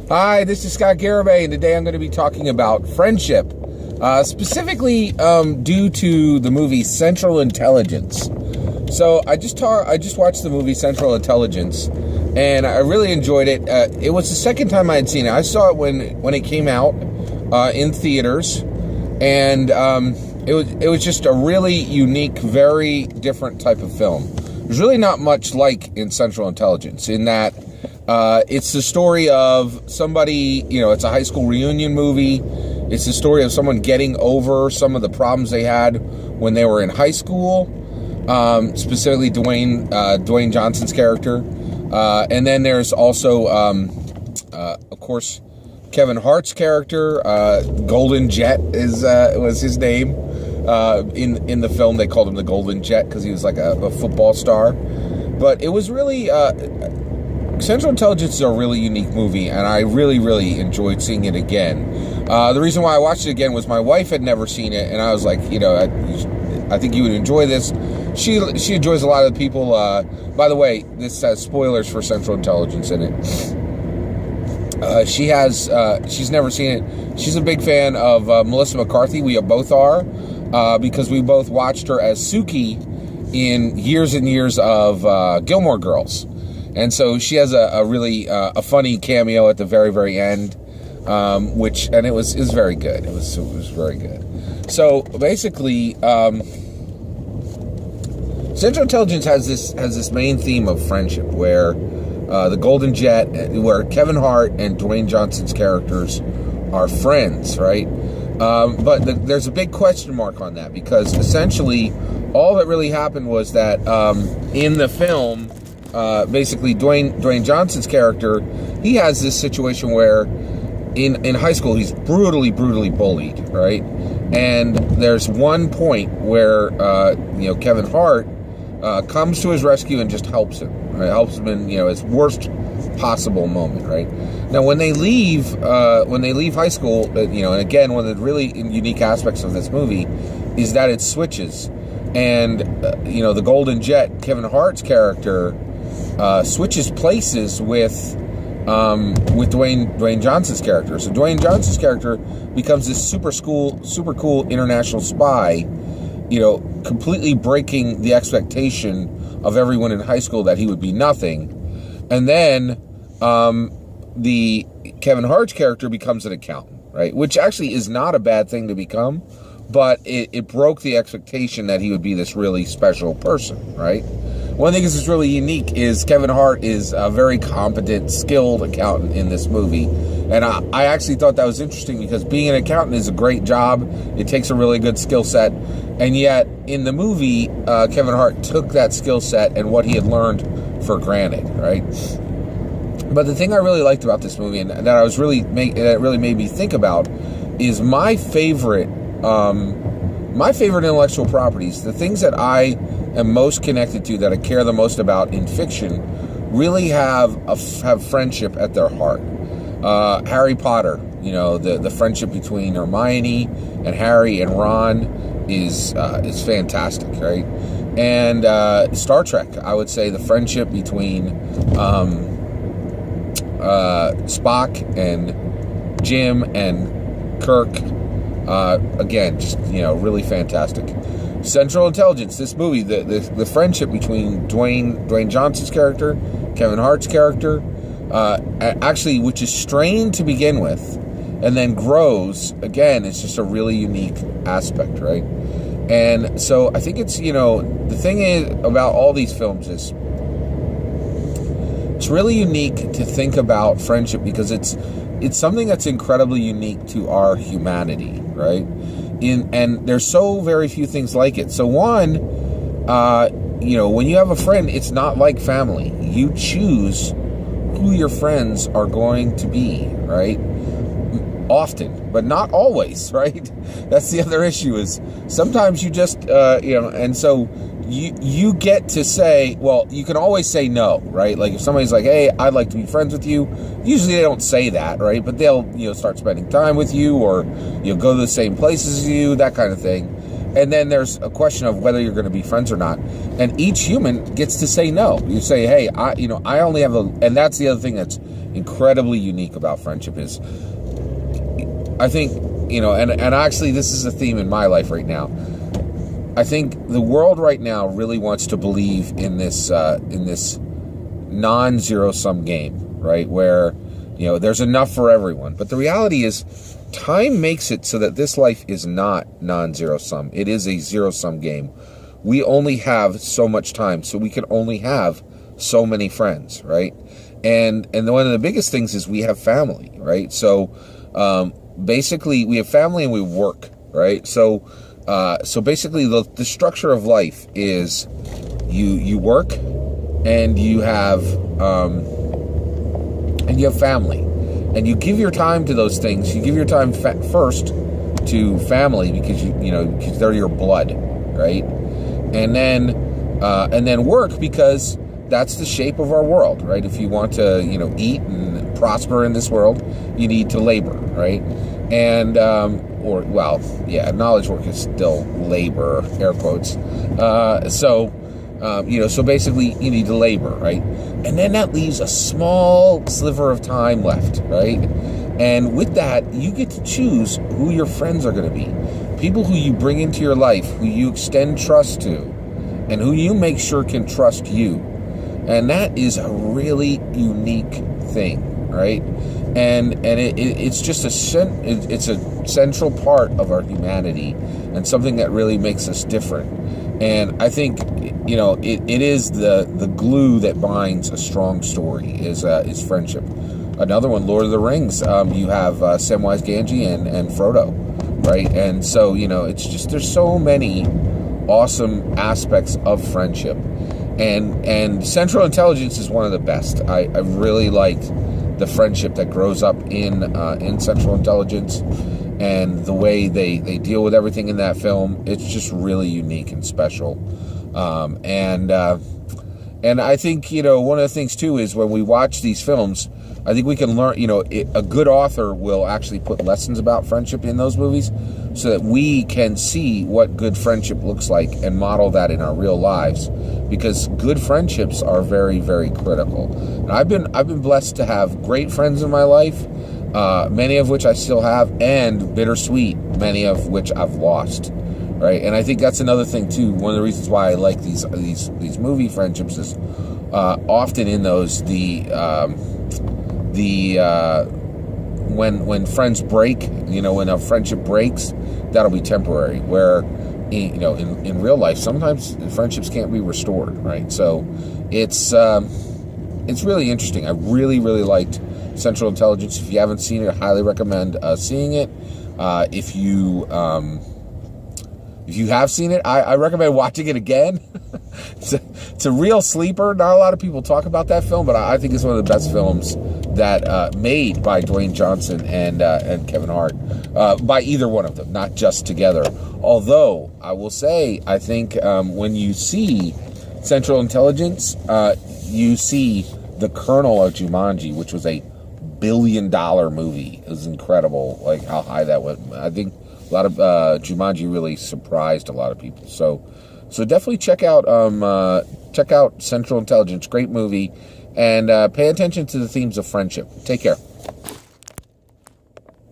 Hi, this is Scott Garibay, and today I'm going to be talking about friendship, specifically due to the movie Central Intelligence. So I just watched the movie Central Intelligence, and I really enjoyed it. It was the second time I had seen it. I saw it when it came out in theaters, and it was just a really unique, very different type of film. There's really not much like in Central Intelligence in that it's the story of somebody, it's a high school reunion movie. It's the story of someone getting over some of the problems they had when they were in high school, specifically Dwayne Johnson's character. And then there's also, of course, Kevin Hart's character. Golden Jet was his name. In the film, they called him the Golden Jet because he was like a football star. But it was really... Central Intelligence is a really unique movie, and I really, really enjoyed seeing it again. The reason why I watched it again was my wife had never seen it, and I was like, I think you would enjoy this. She enjoys a lot of the people. By the way, this has spoilers for Central Intelligence in it. She's never seen it. She's a big fan of Melissa McCarthy. We both are, because we both watched her as Suki in years and years of Gilmore Girls. And so she has a really a funny cameo at the very, very end, and it was very good. It was very good. So basically, Central Intelligence has this main theme of friendship, where the Golden Jet, where Kevin Hart and Dwayne Johnson's characters are friends, right? But there's a big question mark on that, because essentially all that really happened was that in the film. Basically, Dwayne Johnson's character, he has this situation where in high school he's brutally bullied, right? And there's one point where Kevin Hart comes to his rescue and just helps him, right? Helps him in his worst possible moment, right? Now when they leave high school, and again, one of the really unique aspects of this movie is that it switches, and the Golden Jet, Kevin Hart's character. Switches places with Dwayne Johnson's character. So Dwayne Johnson's character becomes this super cool international spy, completely breaking the expectation of everyone in high school that he would be nothing. And then the Kevin Hart's character becomes an accountant, right? Which actually is not a bad thing to become, but it broke the expectation that he would be this really special person, right? One thing that's really unique is Kevin Hart is a very competent, skilled accountant in this movie. And I actually thought that was interesting, because being an accountant is a great job. It takes a really good skill set. And yet, in the movie, Kevin Hart took that skill set and what he had learned for granted, right? But the thing I really liked about this movie, and that really made me think about, is my favorite intellectual properties, the things that I am most connected to, that I care the most about in fiction, really have friendship at their heart. Harry Potter, the friendship between Hermione and Harry and Ron is fantastic, right? And Star Trek, I would say the friendship between Spock and Jim and Kirk, again, just really fantastic. Central Intelligence, this movie, the friendship between Dwayne Johnson's character, Kevin Hart's character, actually, which is strained to begin with, and then grows, again, it's just a really unique aspect, right? And so I think it's, the thing is about all these films is it's really unique to think about friendship, because it's something that's incredibly unique to our humanity, right? And there's so very few things like it. So one, when you have a friend, it's not like family. You choose who your friends are going to be, right? Often, but not always, right? That's the other issue, is sometimes you just, and so you get to say, well, you can always say no, right? Like if somebody's like, hey, I'd like to be friends with you, usually they don't say that, right? But they'll, start spending time with you, or go to the same places as you, that kind of thing. and then there's a question of whether you're going to be friends or not. And each human gets to say no. You say, hey, I only have and that's the other thing that's incredibly unique about friendship is, I think, and actually this is a theme in my life right now. I think the world right now really wants to believe in this non-zero sum game, right? Where, there's enough for everyone. But the reality is, time makes it so that this life is not non-zero sum. It is a zero sum game. We only have so much time, so we can only have so many friends, right? And one of the biggest things is we have family, right? So basically, we have family and we work, right? So basically, the structure of life is you work and you have family. And you give your time to those things. You give your time first to family because because they're your blood, right? And then work because that's the shape of our world, right? If you want to, eat and prosper in this world, you need to labor, right? And knowledge work is still labor, air quotes. So basically you need to labor, right? And then that leaves a small sliver of time left, right? And with that, you get to choose who your friends are going to be. People who you bring into your life, who you extend trust to, and who you make sure can trust you. And that is a really unique thing, right? And it's just it's a central part of our humanity and something that really makes us different. And I think, it is the glue that binds a strong story is friendship. Another one, Lord of the Rings. You have Samwise Gamgee and Frodo, right? And so, it's just, there's so many awesome aspects of friendship. And Central Intelligence is one of the best. I really liked the friendship that grows up in Central Intelligence. And the way they deal with everything in that film, it's just really unique and special. And I think, one of the things, too, is when we watch these films, I think we can learn, a good author will actually put lessons about friendship in those movies so that we can see what good friendship looks like and model that in our real lives, because good friendships are very, very critical. And I've been blessed to have great friends in my life, many of which I still have, and bittersweet, many of which I've lost, right? And I think that's another thing too. One of the reasons why I like these movie friendships is often in those when friends break, when a friendship breaks, that'll be temporary. Where in real life, sometimes friendships can't be restored, right? So it's really interesting. I really, really liked Central Intelligence. If you haven't seen it, I highly recommend seeing it. If you have seen it, I recommend watching it again. It's a real sleeper. Not a lot of people talk about that film, but I think it's one of the best films that made by Dwayne Johnson and Kevin Hart, by either one of them, not just together. Although I will say, I think when you see Central Intelligence, you see the kernel of Jumanji, which was a $1 billion movie. It was incredible, like how high that went. I think a lot of Jumanji really surprised a lot of people. So definitely check out Central Intelligence. Great movie, and pay attention to the themes of friendship. Take care.